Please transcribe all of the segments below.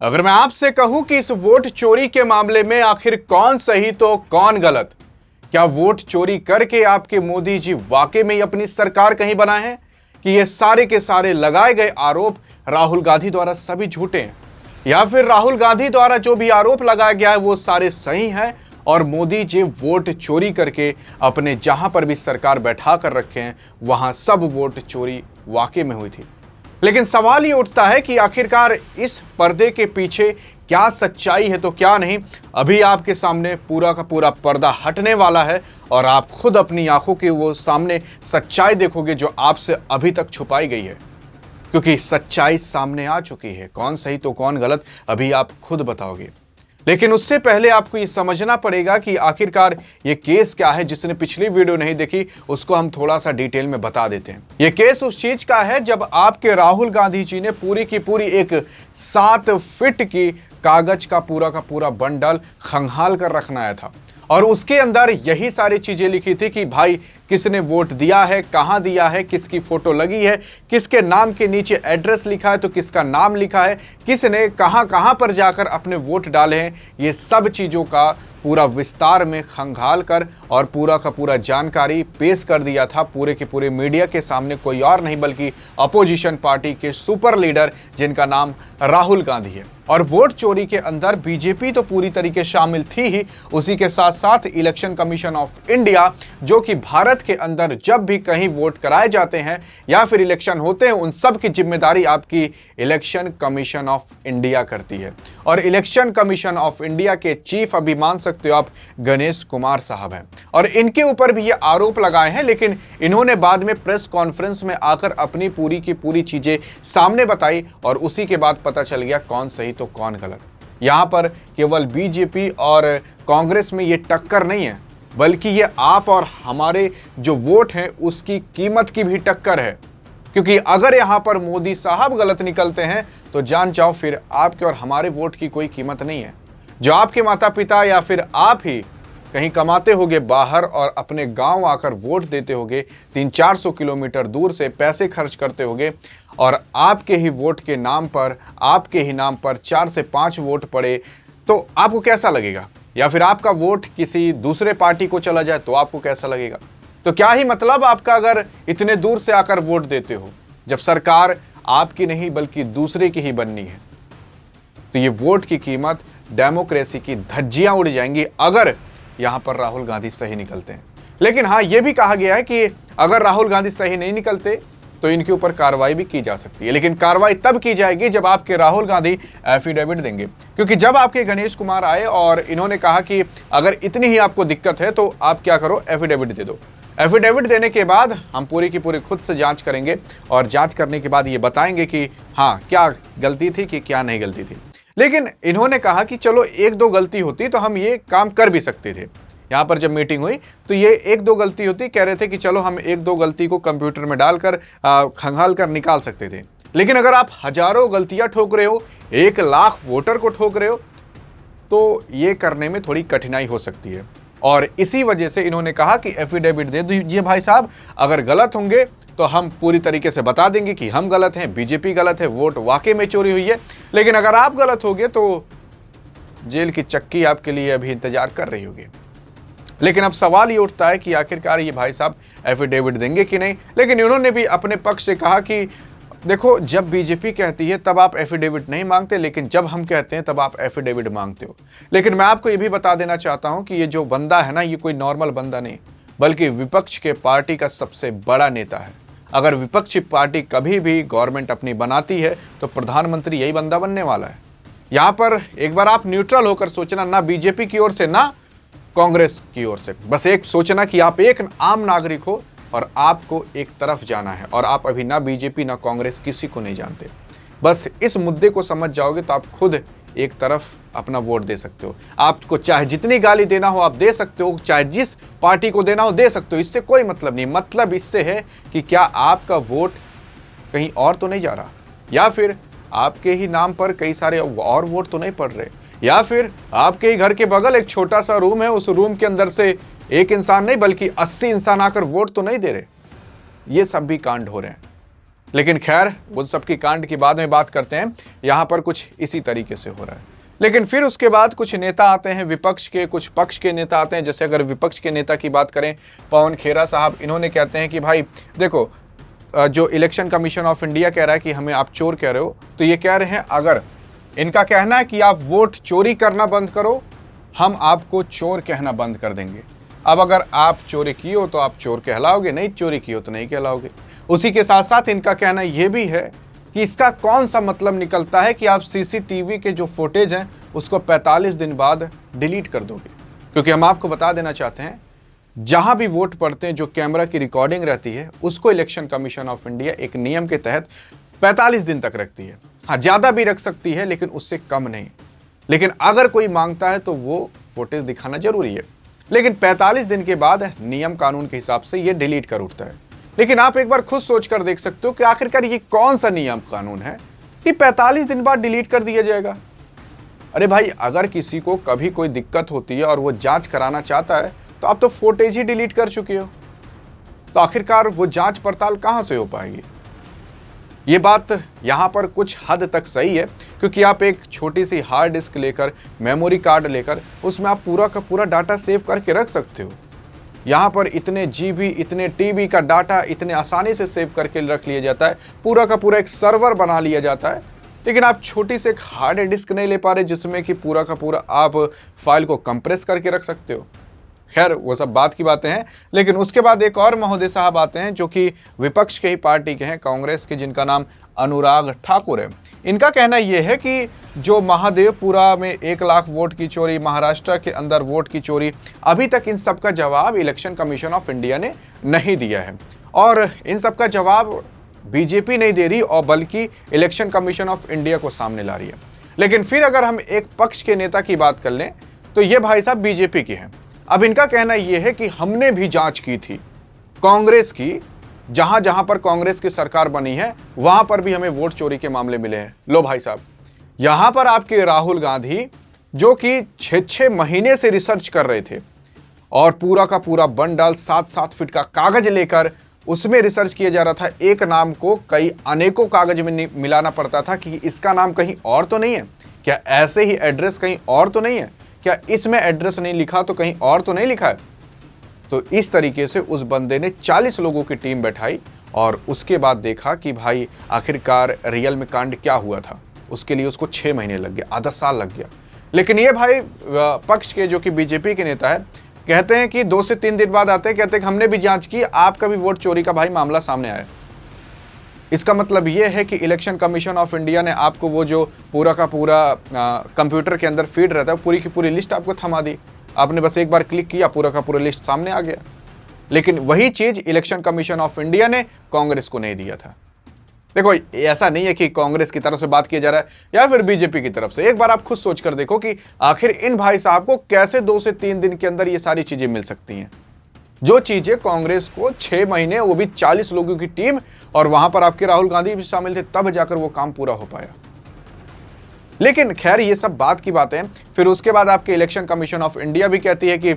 अगर मैं आपसे कहूं कि इस वोट चोरी के मामले में आखिर कौन सही तो कौन गलत, क्या वोट चोरी करके आपके मोदी जी वाकई में ही अपनी सरकार कहीं बनाए हैं कि ये सारे के सारे लगाए गए आरोप राहुल गांधी द्वारा सभी झूठे हैं, या फिर राहुल गांधी द्वारा जो भी आरोप लगाया गया है वो सारे सही हैं और मोदी जी वोट चोरी करके अपने जहां पर भी सरकार बैठा कर रखे हैं वहां सब वोट चोरी वाकई में हुई थी। लेकिन सवाल ये उठता है कि आखिरकार इस पर्दे के पीछे क्या सच्चाई है तो क्या नहीं। अभी आपके सामने पूरा का पूरा पर्दा हटने वाला है और आप खुद अपनी आंखों के वो सामने सच्चाई देखोगे जो आपसे अभी तक छुपाई गई है, क्योंकि सच्चाई सामने आ चुकी है। कौन सही तो कौन गलत अभी आप खुद बताओगे। लेकिन उससे पहले आपको ये समझना पड़ेगा कि आखिरकार ये केस क्या है। जिसने पिछली वीडियो नहीं देखी उसको हम थोड़ा सा डिटेल में बता देते हैं। ये केस उस चीज का है जब आपके राहुल गांधी जी ने पूरी की पूरी एक 7 फीट की कागज का पूरा बंडल खंगाल कर रखनाया था और उसके अंदर यही सारी चीजें लिखी थी कि भाई किसने वोट दिया है, कहां दिया है, किसकी फोटो लगी है, किसके नाम के नीचे एड्रेस लिखा है तो किसका नाम लिखा है, किसने कहां कहां पर जाकर अपने वोट डाले हैं। ये सब चीजों का पूरा विस्तार में खंगाल कर और पूरा का पूरा जानकारी पेश कर दिया था पूरे के पूरे मीडिया के सामने। कोई और नहीं बल्कि अपोजिशन पार्टी के सुपर लीडर जिनका नाम राहुल गांधी है। और वोट चोरी के अंदर बीजेपी तो पूरी तरीके शामिल थी ही, उसी के साथ साथ इलेक्शन कमीशन ऑफ इंडिया, जो कि भारत के अंदर जब भी कहीं वोट कराए जाते हैं या फिर इलेक्शन होते हैं उन सब की जिम्मेदारी आपकी इलेक्शन कमीशन ऑफ इंडिया करती है। और इलेक्शन कमीशन ऑफ इंडिया के चीफ अभी मान सकते हो आप गणेश कुमार साहब हैं और इनके ऊपर भी ये आरोप लगाए हैं। लेकिन इन्होंने बाद में प्रेस कॉन्फ्रेंस में आकर अपनी पूरी की पूरी चीजें सामने बताई और उसी के बाद पता चल गया कौन सही तो कौन गलत। यहां पर केवल बीजेपी और कांग्रेस में ये टक्कर नहीं है, बल्कि ये आप और हमारे जो वोट हैं उसकी कीमत की भी टक्कर है। क्योंकि अगर यहां पर मोदी साहब गलत निकलते हैं तो जान जाओ फिर आपके और हमारे वोट की कोई कीमत नहीं है। जो आपके माता पिता या फिर आप ही कहीं कमाते होगे बाहर और अपने गांव आकर वोट देते होगे, 300-400 किलोमीटर दूर से पैसे खर्च करते होगे और आपके ही वोट के नाम पर, आपके ही नाम पर 4 से 5 वोट पड़े तो आपको कैसा लगेगा? या फिर आपका वोट किसी दूसरे पार्टी को चला जाए तो आपको कैसा लगेगा? तो क्या ही मतलब आपका अगर इतने दूर से आकर वोट देते हो जब सरकार आपकी नहीं बल्कि दूसरे की ही बननी है। तो ये वोट की कीमत, डेमोक्रेसी की धज्जियां उड़ जाएंगी अगर यहां पर राहुल गांधी सही निकलते हैं। लेकिन हां, यह भी कहा गया है कि अगर राहुल गांधी सही नहीं निकलते तो इनके ऊपर कार्रवाई भी की जा सकती है। लेकिन कार्रवाई तब की जाएगी जब आपके राहुल गांधी एफिडेविट देंगे। क्योंकि जब आपके गणेश कुमार आए और इन्होंने कहा कि अगर इतनी ही आपको दिक्कत है तो आप क्या करो, एफिडेविट दे दो। एफिडेविट देने के बाद हम पूरी की पूरी खुद से जांच करेंगे और जांच करने के बाद ये बताएंगे कि हाँ क्या गलती थी कि क्या नहीं गलती थी। लेकिन इन्होंने कहा कि चलो 1-2 गलती होती तो हम ये काम कर भी सकते थे। यहाँ पर जब मीटिंग हुई तो ये 1-2 गलती होती, कह रहे थे कि चलो हम 1-2 गलती को कंप्यूटर में डालकर खंगाल कर निकाल सकते थे। लेकिन अगर आप हजारों गलतियां ठोक रहे हो, 1 लाख वोटर को ठोक रहे हो, तो ये करने में थोड़ी कठिनाई हो सकती है। और इसी वजह से इन्होंने कहा कि एफिडेविट दे दीजिए भाई साहब, अगर गलत होंगे तो हम पूरी तरीके से बता देंगे कि हम गलत हैं, बीजेपी गलत है, वोट वाकई में चोरी हुई है। लेकिन अगर आप गलत होगे तो जेल की चक्की आपके लिए अभी इंतजार कर रही होगी। लेकिन अब सवाल ये उठता है कि आखिरकार ये भाई साहब एफिडेविट देंगे कि नहीं। लेकिन इन्होंने भी अपने पक्ष से कहा कि देखो, जब बीजेपी कहती है तब आप एफिडेविट नहीं मांगते, लेकिन जब हम कहते हैं तब आप एफिडेविट मांगते हो। लेकिन मैं आपको ये भी बता देना चाहता हूं कि ये जो बंदा है ना, ये कोई नॉर्मल बंदा नहीं बल्कि विपक्ष के पार्टी का सबसे बड़ा नेता है। अगर विपक्षी पार्टी कभी भी गवर्नमेंट अपनी बनाती है तो प्रधानमंत्री यही बंदा बनने वाला है। यहां पर एक बार आप न्यूट्रल होकर सोचना, ना बीजेपी की ओर से ना कांग्रेस की ओर से, बस एक सोचना कि आप एक आम नागरिक हो और आपको एक तरफ जाना है और आप अभी ना बीजेपी ना कांग्रेस किसी को नहीं जानते। बस इस मुद्दे को समझ जाओगे तो आप खुद एक तरफ अपना वोट दे सकते हो। आपको चाहे जितनी गाली देना हो आप दे सकते हो, चाहे जिस पार्टी को देना हो दे सकते हो, इससे कोई मतलब नहीं। मतलब इससे है कि क्या आपका वोट कहीं और तो नहीं जा रहा, या फिर आपके ही नाम पर कई सारे और वोट तो नहीं पड़ रहे, या फिर आपके ही घर के बगल एक छोटा सा रूम है, उस रूम के अंदर से एक इंसान नहीं बल्कि 80 इंसान आकर वोट तो नहीं दे रहे। ये सब भी कांड हो रहे हैं। लेकिन खैर वो सबकी कांड की बाद में बात करते हैं। यहां पर कुछ इसी तरीके से हो रहा है। लेकिन फिर उसके बाद कुछ नेता आते हैं विपक्ष के, कुछ पक्ष के नेता आते हैं। जैसे अगर विपक्ष के नेता की बात करें, पवन खेरा साहब, इन्होंने कहते हैं कि भाई देखो, जो इलेक्शन कमीशन ऑफ इंडिया कह रहा है कि हमें आप चोर कह रहे हो, तो ये कह रहे हैं अगर इनका कहना है कि आप वोट चोरी करना बंद करो, हम आपको चोर कहना बंद कर देंगे। अब अगर आप चोरी किए हो तो आप चोर कहलाओगे, नहीं चोरी की हो तो नहीं कहलाओगे। उसी के साथ साथ इनका कहना यह भी है कि इसका कौन सा मतलब निकलता है कि आप सीसीटीवी के जो फुटेज हैं उसको 45 दिन बाद डिलीट कर दोगे। क्योंकि हम आपको बता देना चाहते हैं, जहां भी वोट पड़ते हैं जो कैमरा की रिकॉर्डिंग रहती है उसको इलेक्शन कमीशन ऑफ इंडिया एक नियम के तहत 45 दिन तक रखती है। हाँ, ज्यादा भी रख सकती है लेकिन उससे कम नहीं। लेकिन अगर कोई मांगता है तो वो फुटेज दिखाना जरूरी है, लेकिन 45 दिन के बाद नियम कानून के हिसाब से ये डिलीट कर उठता है। लेकिन आप एक बार खुद सोच कर देख सकते हो कि आखिरकार ये कौन सा नियम कानून है कि 45 दिन बाद डिलीट कर दिया जाएगा। अरे भाई, अगर किसी को कभी कोई दिक्कत होती है और वो जांच कराना चाहता है तो आप तो फुटेज ही डिलीट कर चुके हो, तो आखिरकार वो जांच पड़ताल कहां से हो पाएगी। ये बात यहां पर कुछ हद तक सही है, क्योंकि आप एक छोटी सी हार्ड डिस्क लेकर, मेमोरी कार्ड लेकर, उसमें आप पूरा का पूरा डाटा सेव करके रख सकते हो। यहां पर इतने जीबी, इतने टीबी का डाटा इतने आसानी से सेव करके रख लिया जाता है, पूरा का पूरा एक सर्वर बना लिया जाता है। लेकिन आप छोटी से एक हार्ड डिस्क नहीं ले पा रहे जिसमें कि पूरा का पूरा आप फाइल को कंप्रेस करके रख सकते हो। खैर, वो सब बात की बातें हैं। लेकिन उसके बाद एक और महोदय साहब आते हैं जो कि विपक्ष के ही पार्टी के हैं, कांग्रेस के, जिनका नाम अनुराग ठाकुर है। इनका कहना यह है कि जो महादेवपुरा में 1 लाख वोट की चोरी, महाराष्ट्र के अंदर वोट की चोरी, अभी तक इन सब का जवाब इलेक्शन कमीशन ऑफ इंडिया ने नहीं दिया है। और इन सब का जवाब बीजेपी नहीं दे रही और बल्कि इलेक्शन कमीशन ऑफ इंडिया को सामने ला रही है। लेकिन फिर अगर हम एक पक्ष के नेता की बात कर लें तो ये भाई साहब बीजेपी के हैं। अब इनका कहना यह है कि हमने भी जांच की थी कांग्रेस की, जहां जहां पर कांग्रेस की सरकार बनी है वहां पर भी हमें वोट चोरी के मामले मिले हैं। लो भाई साहब, यहां पर आपके राहुल गांधी जो कि 6-6 महीने से रिसर्च कर रहे थे और पूरा का पूरा बंडल 7-7 फीट का कागज लेकर उसमें रिसर्च किया जा रहा था। एक नाम को कई अनेकों कागज में मिलाना पड़ता था कि इसका नाम कहीं और तो नहीं है, क्या ऐसे ही एड्रेस कहीं और तो नहीं है, क्या इसमें एड्रेस नहीं लिखा तो कहीं और तो नहीं लिखा है। तो इस तरीके से उस बंदे ने 40 लोगों की टीम बैठाई और उसके बाद देखा कि भाई आखिरकार रियल में कांड क्या हुआ था। उसके लिए उसको 6 महीने लग गया, आधा साल लग गया। लेकिन ये भाई पक्ष के जो कि बीजेपी के नेता है कहते हैं कि 2 से 3 दिन बाद आते हैं, कहते हैं कि हमने भी जांच की, आपका भी वोट चोरी का भाई मामला सामने आया। इसका मतलब यह है कि इलेक्शन कमीशन ऑफ इंडिया ने आपको वो जो पूरा का पूरा कंप्यूटर के अंदर फीड रहता है, पूरी की पूरी लिस्ट आपको थमा दी। आपने बस एक बार क्लिक किया, पूरा का पूरा लिस्ट सामने आ गया। लेकिन वही चीज इलेक्शन कमीशन ऑफ इंडिया ने कांग्रेस को नहीं दिया था। देखो, ऐसा नहीं है कि कांग्रेस की तरफ से बात किया जा रहा है या फिर बीजेपी की तरफ से। एक बार आप खुद सोच कर देखो कि आखिर इन भाई साहब को कैसे 2 से 3 दिन के अंदर ये सारी चीजें मिल सकती हैं, जो चीजें कांग्रेस को 6 महीने, वो भी 40 लोगों की टीम, और वहां पर आपके राहुल गांधी भी शामिल थे, तब जाकर वो काम पूरा हो पाया। लेकिन खैर, ये सब बात की बातें। फिर उसके बाद आपके इलेक्शन कमीशन ऑफ इंडिया भी कहती है कि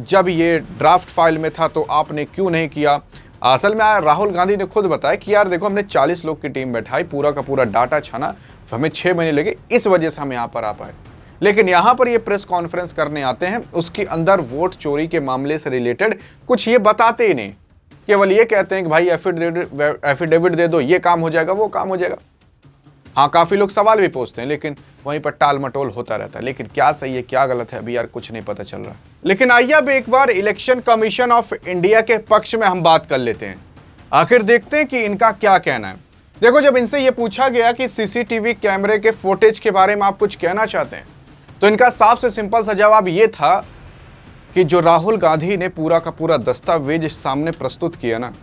जब ये ड्राफ्ट फाइल में था तो आपने क्यों नहीं किया। असल में राहुल गांधी ने खुद बताया कि यार देखो, हमने 40 लोग की टीम बैठाई, पूरा का पूरा डाटा छाना, हमें 6 महीने लगे, इस वजह से हम यहाँ पर आ पाए। लेकिन यहाँ पर ये प्रेस कॉन्फ्रेंस करने आते हैं, उसके अंदर वोट चोरी के मामले से रिलेटेड कुछ ये बताते ही नहीं, केवल ये कहते हैं कि भाई एफिडेविट दे दो, ये काम हो जाएगा, वो काम हो जाएगा। हाँ, काफी लोग सवाल भी पूछते हैं, लेकिन वहीं पर टाल मटोल होता रहता है। लेकिन क्या सही है क्या गलत है अभी यार कुछ नहीं पता चल रहा। लेकिन आइए अब एक बार इलेक्शन कमीशन ऑफ इंडिया के पक्ष में हम बात कर लेते हैं, आखिर देखते हैं कि इनका क्या कहना है। देखो, जब इनसे ये पूछा गया कि सीसीटीवी कैमरे के फुटेज के बारे में आप कुछ कहना चाहते हैं, तो इनका साफ से सिंपल सा जवाब ये था कि जो राहुल गांधी ने पूरा का पूरा दस्तावेज सामने प्रस्तुत किया ना,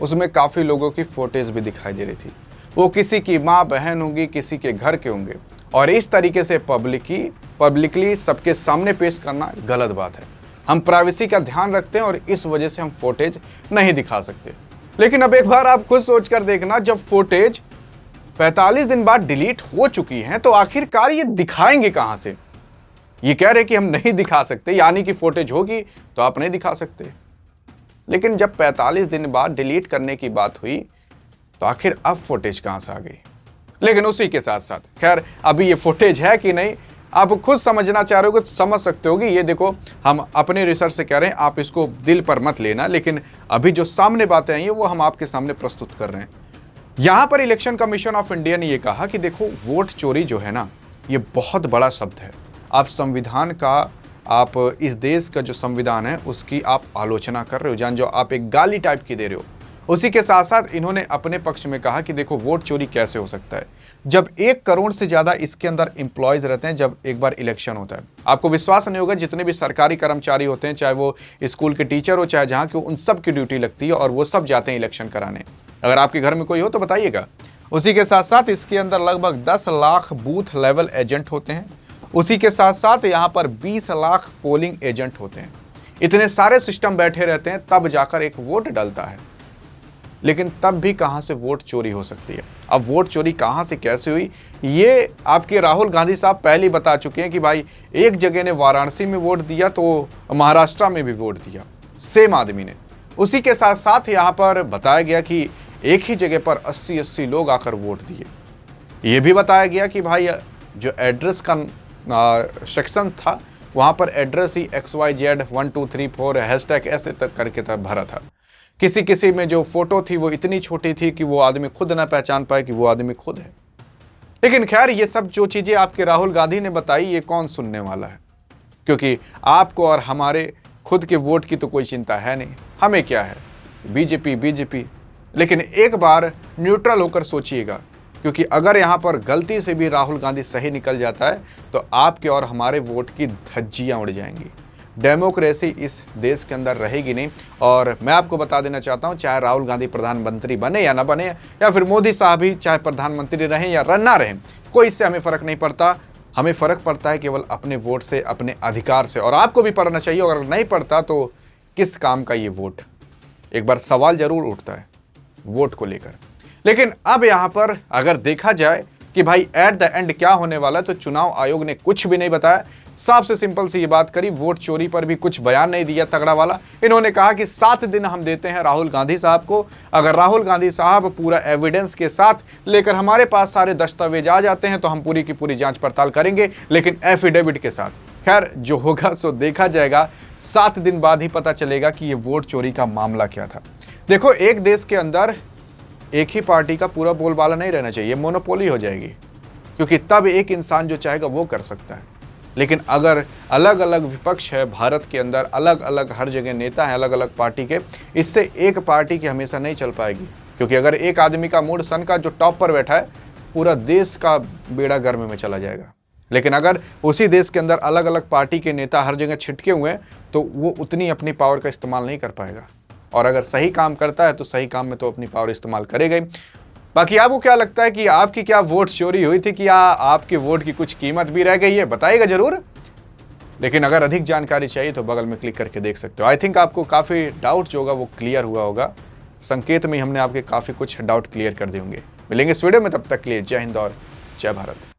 उसमें काफी लोगों की फोटेज भी दिखाई दे रही थी। वो किसी की माँ बहन होंगी, किसी के घर के होंगे, और इस तरीके से पब्लिकली सबके सामने पेश करना गलत बात है। हम प्राइवेसी का ध्यान रखते हैं और इस वजह से हम फोटेज नहीं दिखा सकते। लेकिन अब एक बार आप खुद सोचकर देखना, जब फोटेज 45 दिन बाद डिलीट हो चुकी हैं तो आखिरकार ये दिखाएंगे कहां से। ये कह रहे कि हम नहीं दिखा सकते, यानी कि फोटेज होगी तो आप नहीं दिखा सकते। लेकिन जब 45 दिन बाद डिलीट करने की बात हुई तो आखिर अब फुटेज कहां से आ गई? लेकिन उसी के साथ साथ खैर अभी ये फुटेज है कि नहीं आप खुद समझना चाह रहे हो तो समझ सकते होगी। ये देखो हम अपने रिसर्च से कह रहे हैं, आप इसको दिल पर मत लेना, लेकिन अभी जो सामने बातें आई हैं वो हम आपके सामने प्रस्तुत कर रहे हैं। यहां पर इलेक्शन कमीशन ऑफ इंडिया ने यह कहा कि देखो वोट चोरी जो है ना, ये बहुत बड़ा शब्द है। आप संविधान का, आप इस देश का जो संविधान है उसकी आप आलोचना कर रहे हो, जान जो आप एक गाली टाइप की दे रहे हो। उसी के साथ साथ इन्होंने अपने पक्ष में कहा कि देखो वोट चोरी कैसे हो सकता है जब 1 करोड़ से ज्यादा इसके अंदर एम्प्लॉयज रहते हैं जब एक बार इलेक्शन होता है। आपको विश्वास नहीं होगा, जितने भी सरकारी कर्मचारी होते हैं, चाहे वो स्कूल के टीचर हो चाहे जहां के, उन सब की ड्यूटी लगती है और वो सब जाते हैं इलेक्शन कराने। अगर आपके घर में कोई हो तो बताइएगा। उसी के साथ साथ इसके अंदर लगभग 10 लाख बूथ लेवल एजेंट होते हैं। उसी के साथ साथ यहाँ पर 20 लाख पोलिंग एजेंट होते हैं। इतने सारे सिस्टम बैठे रहते हैं तब जाकर एक वोट डलता है। लेकिन तब भी कहां से वोट चोरी हो सकती है? अब वोट चोरी कहां से कैसे हुई, ये आपके राहुल गांधी साहब पहले बता चुके हैं कि भाई एक जगह ने वाराणसी में वोट दिया तो महाराष्ट्र में भी वोट दिया, सेम आदमी ने। उसी के साथ साथ यहां पर बताया गया कि एक ही जगह पर 80-80 लोग आकर वोट दिए। यह भी बताया गया कि भाई जो एड्रेस का सेक्शन था वहां पर एड्रेस ही XYZ 1234 हैशटैग ऐसे तक करके भरा था। किसी में जो फोटो थी वो इतनी छोटी थी कि वो आदमी खुद ना पहचान पाए कि वो आदमी खुद है। लेकिन खैर ये सब जो चीजें आपके राहुल गांधी ने बताई ये कौन सुनने वाला है, क्योंकि आपको और हमारे खुद के वोट की तो कोई चिंता है नहीं। हमें क्या है, बीजेपी। लेकिन एक बार न्यूट्रल होकर सोचिएगा, क्योंकि अगर यहां पर गलती से भी राहुल गांधी सही निकल जाता है तो आपके और हमारे वोट की धज्जियां उड़ जाएंगी। डेमोक्रेसी इस देश के अंदर रहेगी नहीं। और मैं आपको बता देना चाहता हूं, चाहे राहुल गांधी प्रधानमंत्री बने या ना बने, या फिर मोदी साहब ही चाहे प्रधानमंत्री रहें या ना रहें, कोई इससे हमें फर्क नहीं पड़ता। हमें फर्क पड़ता है केवल अपने वोट से, अपने अधिकार से। और आपको भी पड़ना चाहिए। अगर नहीं पड़ता तो किस काम का ये वोट? एक बार सवाल जरूर उठता है वोट को लेकर। लेकिन अब यहां पर अगर देखा जाए कि भाई एट द एंड क्या होने वाला है, तो चुनाव आयोग ने कुछ भी नहीं बताया। साफ से सिंपल सी ये बात करी, वोट चोरी पर भी कुछ बयान नहीं दिया तगड़ा वाला। इन्होंने कहा कि 7 दिन हम देते हैं राहुल गांधी साहब को। अगर राहुल गांधी साहब पूरा एविडेंस के साथ लेकर हमारे पास सारे दस्तावेज आ जाते हैं तो हम पूरी की पूरी जांच पड़ताल करेंगे, लेकिन एफिडेविट के साथ। खैर जो होगा सो देखा जाएगा। 7 दिन बाद ही पता चलेगा कि ये वोट चोरी का मामला क्या था। देखो एक देश के अंदर एक ही पार्टी का पूरा बोलबाला नहीं रहना चाहिए, मोनोपोली हो जाएगी, क्योंकि तब एक इंसान जो चाहेगा वो कर सकता है। लेकिन अगर अलग अलग विपक्ष है भारत के अंदर, अलग अलग हर जगह नेता हैं अलग अलग पार्टी के, इससे एक पार्टी की हमेशा नहीं चल पाएगी। क्योंकि अगर एक आदमी का मूड सन का जो टॉप पर बैठा है, पूरा देश का बेड़ा गर्म में चला जाएगा। लेकिन अगर उसी देश के अंदर अलग अलग पार्टी के नेता हर जगह छिटके हुए हैं तो वो उतनी अपनी पावर का इस्तेमाल नहीं कर पाएगा। और अगर सही काम करता है तो सही काम में तो अपनी पावर इस्तेमाल करेगा ही। बाकी आपको क्या लगता है कि आपकी क्या वोट चोरी हुई थी, कि आपके वोट की कुछ कीमत भी रह गई है? बताइएगा जरूर। लेकिन अगर अधिक जानकारी चाहिए तो बगल में क्लिक करके देख सकते हो। आई थिंक आपको काफ़ी डाउट जो होगा वो क्लियर हुआ होगा। संकेत में हमने आपके काफ़ी कुछ डाउट क्लियर कर दिए होंगे। मिलेंगे इस वीडियो में, तब तक के लिए जय हिंद और जय भारत।